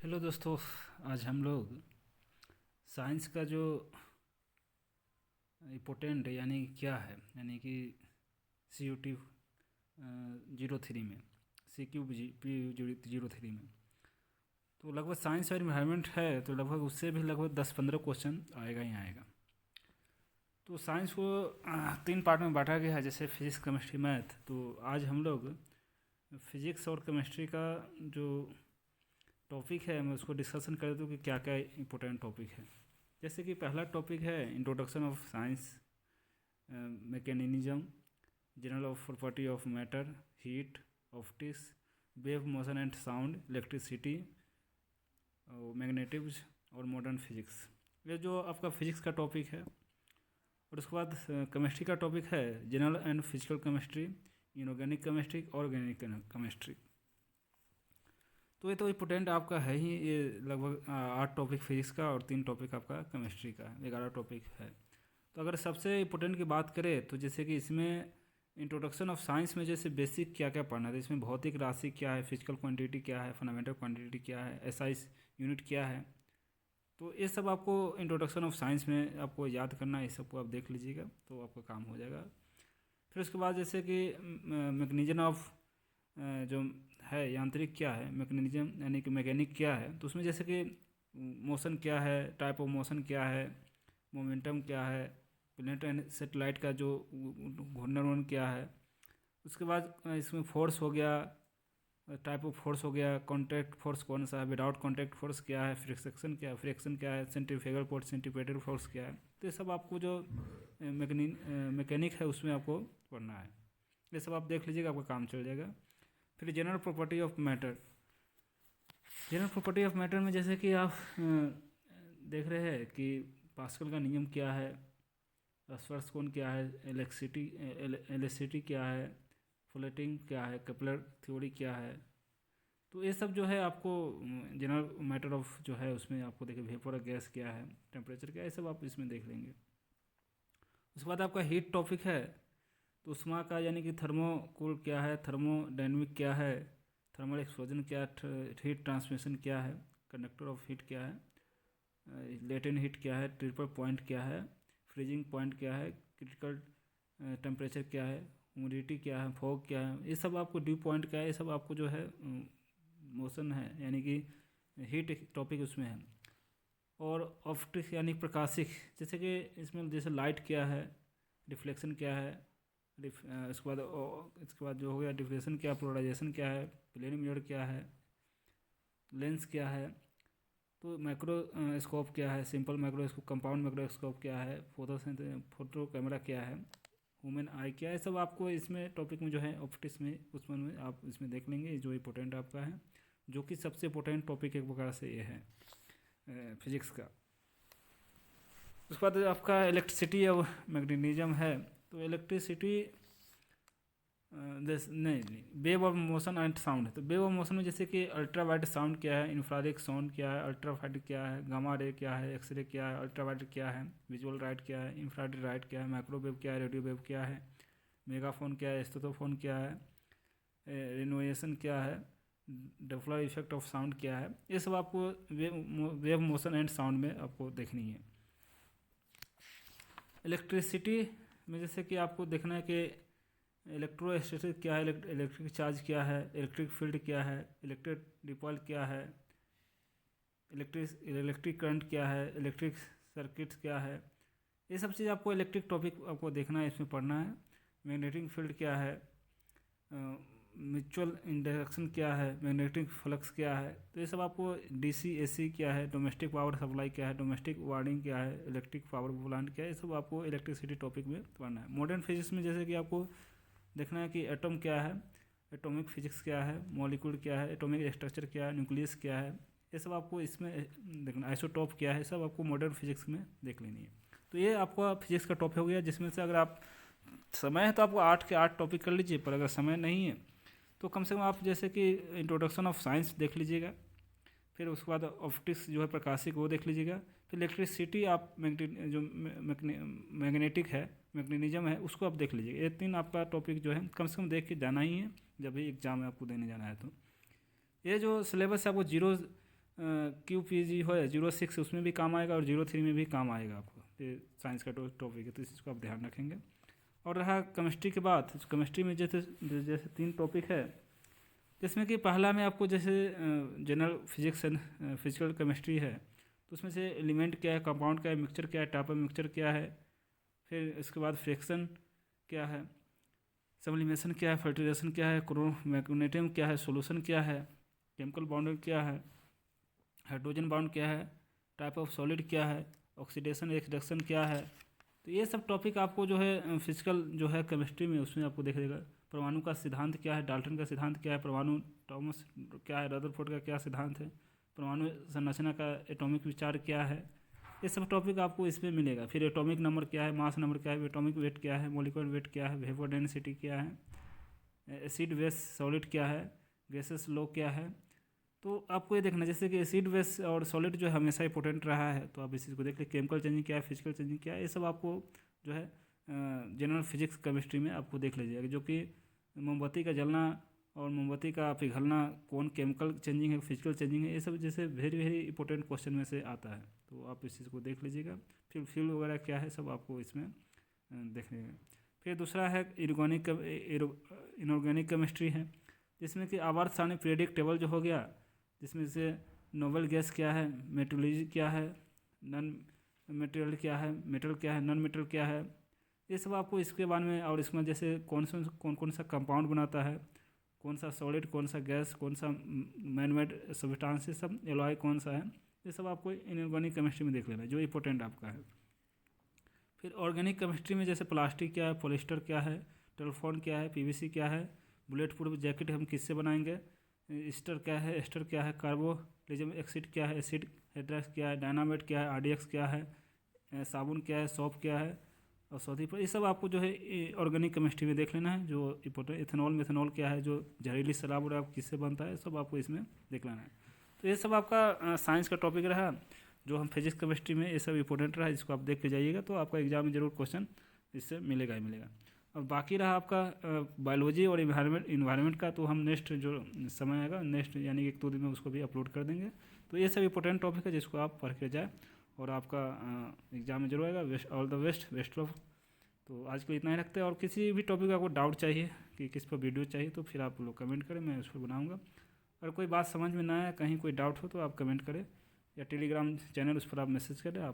Hello दोस्तों। आज हम लोग साइंस का जो इम्पोर्टेंट है यानी क्या है, यानी कि CUT 03 में, CQP 03 में, तो लगभग साइंस और इन्वायरमेंट है, तो लगभग उससे भी लगभग 10-15 क्वेश्चन आएगा ही आएगा। तो साइंस को तीन पार्ट में बांटा गया है, जैसे फिजिक्स, केमिस्ट्री, मैथ। तो आज हम लोग फिजिक्स और केमिस्ट्री का जो टॉपिक है मैं उसको डिस्कशन कर दूँ कि क्या क्या इंपॉर्टेंट टॉपिक है। जैसे कि पहला टॉपिक है introduction of science, mechanism, general of property of matter, heat, optics, wave motion and sound, electricity, magnetism और मॉडर्न फिजिक्स। ये जो आपका फिजिक्स का टॉपिक है। और उसके बाद केमिस्ट्री का टॉपिक है general and physical chemistry, inorganic chemistry, organic chemistry. तो ये तो इम्पोर्टेंट आपका है ही, ये लगभग 8 टॉपिक फिजिक्स का और 3 टॉपिक आपका केमिस्ट्री का, 11 टॉपिक है। तो अगर सबसे इम्पोर्टेंट की बात करें तो जैसे कि इसमें इंट्रोडक्शन ऑफ साइंस में जैसे बेसिक क्या क्या पढ़ना है, तो इसमें भौतिक राशि क्या है, फिजिकल क्वांटिटी क्या है, फंडामेंटल क्वांटिटी क्या है, एसआई यूनिट क्या है। तो ये सब आपको इंट्रोडक्शन ऑफ साइंस में आपको याद करना है, ये सबको आप देख लीजिएगा तो आपका काम हो जाएगा। फिर उसके बाद जैसे कि मैकेनिज्म ऑफ जो है यांत्रिक क्या है, मैकेनिज्म यानी कि मैकेनिक क्या है, तो उसमें जैसे कि मोशन क्या है, टाइप ऑफ मोशन क्या है, मोमेंटम क्या है, प्लेनेट एंड सेटेलाइट का जो घूर्णन क्या है। उसके बाद इसमें फोर्स हो गया, टाइप ऑफ फोर्स हो गया, कॉन्टैक्ट फोर्स कौन सा है, विदाउट कॉन्टैक्ट फोर्स क्या है, फ्रिक्शन क्या है, सेंट्रीफ्यूगल फोर्स, सेंट्रीपेटल फोर्स क्या है। तो ये सब आपको जो मैकेनिक है उसमें आपको पढ़ना है। ये सब आप देख लीजिएगा, आपका काम चल जाएगा। फिर general property of matter. General property of matter में जैसे कि आप देख रहे हैं कि पास्कल का नियम क्या है, स्पर्श कोण क्या है, इलेक्ट्रिसिटी क्या है, फ्लोटिंग क्या है, केपलर थ्योरी क्या है। तो ये सब जो है आपको जनरल मैटर ऑफ जो है उसमें आपको देखिए वेपर गैस क्या है, टेम्परेचर क्या है, ये सब आप इसमें देख लेंगे। उसके बाद आपका हीट टॉपिक है, तो उष्मा का यानी कि थर्मोकूल क्या है, थर्मोडायनेमिक क्या है, थर्मल एक्सप्लोजन क्या है, हीट ट्रांसमिशन क्या है, कंडक्टर ऑफ हीट क्या है, लेटेंट हीट क्या है, ट्रिपल पॉइंट क्या है, फ्रीजिंग पॉइंट क्या है, क्रिटिकल टेम्परेचर क्या है, ह्यूमिडिटी क्या है, फॉग क्या है, ये सब आपको ड्यू पॉइंट क्या है, ये सब आपको जो है मोशन है यानी कि हीट टॉपिक उसमें है। और ऑप्टिक्स यानी प्रकाशिक, जैसे कि इसमें जैसे लाइट क्या है, डिफ्लेक्शन क्या है, इसके बाद जो हो गया डिफ्लेक्शन क्या, पोलराइजेशन क्या है, प्लेन मिरर क्या है, लेंस क्या है, तो माइक्रोस्कोप क्या है, सिंपल माइक्रोस्कोप, कंपाउंड माइक्रोस्कोप क्या है, फोटो कैमरा क्या है, ह्यूमन आई क्या है, सब आपको इसमें टॉपिक में जो है ऑप्टिक्स में उसमें आप इसमें देख लेंगे जो इंपॉर्टेंट आपका है, जो कि सबसे इंपॉर्टेंट टॉपिक एक प्रकार से ये है फिजिक्स का। उसके बाद आपका इलेक्ट्रिसिटी और मैग्नेटिज्म है, तो इलेक्ट्रिसिटी नहीं, wave of motion and sound है। तो वेव ऑफ मोशन में जैसे कि अल्ट्रा वाइट साउंड क्या है, इंफ्रारेड साउंड क्या है, अल्ट्रा वाइट क्या है, गामा रे क्या है, एक्सरे क्या है, अल्ट्रा वाइट क्या है, विजुअल लाइट क्या है, इंफ्रारेड लाइट क्या है, माइक्रोवेव क्या है, रेडियो वेव क्या है, मेगाफोन क्या है, स्टेथोफोन क्या है, रेनोवेशन क्या है, डफलर इफेक्ट ऑफ साउंड क्या है। ये सब आपको वेव मोशन एंड साउंड में आपको देखनी है। इलेक्ट्रिसिटी में जैसे कि आपको देखना है कि इलेक्ट्रोस्टैटिक क्या है, इलेक्ट्रिक चार्ज क्या है, इलेक्ट्रिक फील्ड क्या है, इलेक्ट्रिक डिपॉल क्या है, इलेक्ट्रिक करंट क्या है, इलेक्ट्रिक सर्किट्स क्या है। ये सब चीज़ आपको इलेक्ट्रिक टॉपिक आपको देखना है, इसमें पढ़ना है। मैग्नेटिक फील्ड क्या है, म्यूचुअल इंडक्शन क्या है, मैग्नेटिक फ्लक्स क्या है। तो ये सब आपको डीसी एसी क्या है, डोमेस्टिक पावर सप्लाई क्या है, डोमेस्टिक वार्डिंग क्या है, इलेक्ट्रिक पावर प्लांट क्या है, ये सब आपको इलेक्ट्रिसिटी टॉपिक में पढ़ना है। मॉडर्न फिजिक्स में जैसे कि आपको देखना है कि एटम क्या है, एटॉमिक फिजिक्स क्या है, मॉलिक्यूल क्या है, एटॉमिक स्ट्रक्चर क्या है, न्यूक्लियस क्या है, ये सब आपको इसमें देखना। आइसोटॉप क्या है, सब आपको मॉडर्न फिजिक्स में देख लेनी है। तो ये आपका फिजिक्स का टॉपिक हो गया, जिसमें से अगर आप समय है तो आपको 8 के 8 टॉपिक कर लीजिए, पर अगर समय नहीं है तो कम से कम आप जैसे कि इंट्रोडक्शन ऑफ साइंस देख लीजिएगा, फिर उसके बाद ऑप्टिक्स जो है प्रकाशिक वो देख लीजिएगा, फिर इलेक्ट्रिसिटी आप जो मैग्नेटिक है, मैग्नेटिज्म है, उसको आप देख लीजिएगा। ये 3 आपका टॉपिक जो है कम से कम देख के जाना ही है जब भी एग्जाम में आपको देने जाना है। तो ये जो सिलेबस है आपको QPG हो या 06 उसमें भी काम आएगा और 03 में भी काम आएगा आपको। ये साइंस का टॉपिक है, तो इसको आप ध्यान रखेंगे। और रहा केमिस्ट्री के बाद, केमिस्ट्री में जैसे 3 टॉपिक है, जिसमें कि पहला में आपको जैसे general physics and physical chemistry है, तो उसमें से एलिमेंट क्या है, कंपाउंड क्या है, मिक्सचर क्या है, टाइप ऑफ मिक्सचर क्या है, फिर इसके बाद फ्रिक्शन क्या है, सब्लिमेशन क्या है, फर्टिलाइजेशन क्या है, क्रोमैग्नेटिज्म क्या है, सॉल्यूशन क्या है, केमिकल बॉन्डिंग क्या है, हाइड्रोजन बॉन्ड क्या है, टाइप ऑफ सॉलिड क्या है, ऑक्सीडेशन रिडक्शन क्या है। तो ये सब टॉपिक आपको जो है फिजिकल जो है केमिस्ट्री में उसमें आपको देखेगा। परमाणु का सिद्धांत क्या है, डाल्टन का सिद्धांत क्या है, परमाणु टॉमस क्या है, रदरफोर्ड का क्या सिद्धांत है, परमाणु संरचना का एटॉमिक विचार क्या है, ये सब टॉपिक आपको इसमें मिलेगा। फिर एटॉमिक नंबर क्या है, मास नंबर क्या है, एटॉमिक वेट क्या है, मॉलिक्यूलर वेट क्या है, वेपर डेंसिटी क्या है, एसिड बेस सॉलिड क्या है, गैसेस लॉ क्या है। तो आपको ये देखना, जैसे कि एसिड बेस और सॉलिड जो है हमेशा इंपॉर्टेंट रहा है, तो आप इस चीज़ को देख लें। केमिकल चेंजिंग क्या है, फिजिकल चेंजिंग क्या है, ये सब आपको जो है जनरल फिजिक्स केमिस्ट्री में आपको देख लीजिएगा। जो कि मोमबत्ती का जलना और मोमबत्ती का पिघलना कौन केमिकल चेंजिंग है, फिजिकल चेंजिंग है, ये सब जैसे वेरी वेरी इंपॉर्टेंट क्वेश्चन में से आता है, तो आप इस चीज़ को देख लीजिएगा। फिर फ्यूल वगैरह क्या है सब आपको इसमें देखने। फिर दूसरा है इनऑर्गेनिक केमिस्ट्री है, जिसमें कि आवर्त सारणी पीरियडिक टेबल जो हो गया, जिसमें से नोबल गैस क्या है, मेटोलॉजी क्या है, नॉन मेटेरियल क्या है, मेटल क्या है, नॉन मेटल क्या है, ये सब आपको इसके बारे में। और इसमें जैसे कौन सा कंपाउंड बनाता है, कौन सा सॉलिड, कौन सा गैस, कौन सा मैनमेड सब्सटेंस, सब एलॉय कौन सा है, ये सब आपको इनऑर्गेनिक केमिस्ट्री में देख लेना है, जो इंपॉर्टेंट आपका है। फिर ऑर्गेनिक केमिस्ट्री में जैसे प्लास्टिक क्या है, पॉलिस्टर क्या है, टेलीफोन क्या है, PVC क्या है, बुलेट प्रूफ जैकेट हम किससे बनाएंगे, ईस्टर क्या है, एस्टर क्या है, कार्बोलिजम एक्सिड क्या है, एसिड हाइड्रॉक्स क्या है, डायनामाइट क्या है, RDX क्या है, साबुन क्या है, सॉप क्या है, और सौदी पर, ये सब आपको जो है ऑर्गेनिक केमिस्ट्री में देख लेना है। जो इंपॉर्टेंट इथेनॉल मिथेनॉल क्या है, जो जहरीली शराब और किससे बनता है, सब आपको इसमें देख लेना है। तो ये सब आपका साइंस का टॉपिक रहा, जो हम फिजिक्स केमिस्ट्री में ये सब इंपॉर्टेंट रहा, इसको आप देख के जाइएगा, तो आपका एग्जाम में जरूर क्वेश्चन इससे मिलेगा ही मिलेगा। और बाकी रहा आपका बायोलॉजी और इन्वायरमेंट का, तो हम नेक्स्ट जो समय आएगा, नेक्स्ट यानी 1-2 दिन में उसको भी अपलोड कर देंगे। तो ये सब इंपॉर्टेंट टॉपिक है जिसको आप पढ़ के जाए और आपका एग्जाम में जरूर आएगा। All the best of. तो आज के लिए इतना ही रखते हैं, और किसी भी टॉपिक का आपको डाउट चाहिए कि किस पर वीडियो चाहिए, तो फिर आप लोग कमेंट करें, मैं उस पर बनाऊँगा। अगर कोई बात समझ में ना आए, कहीं कोई डाउट हो, तो आप कमेंट करें, या टेलीग्राम चैनल उस पर आप मैसेज करें। आप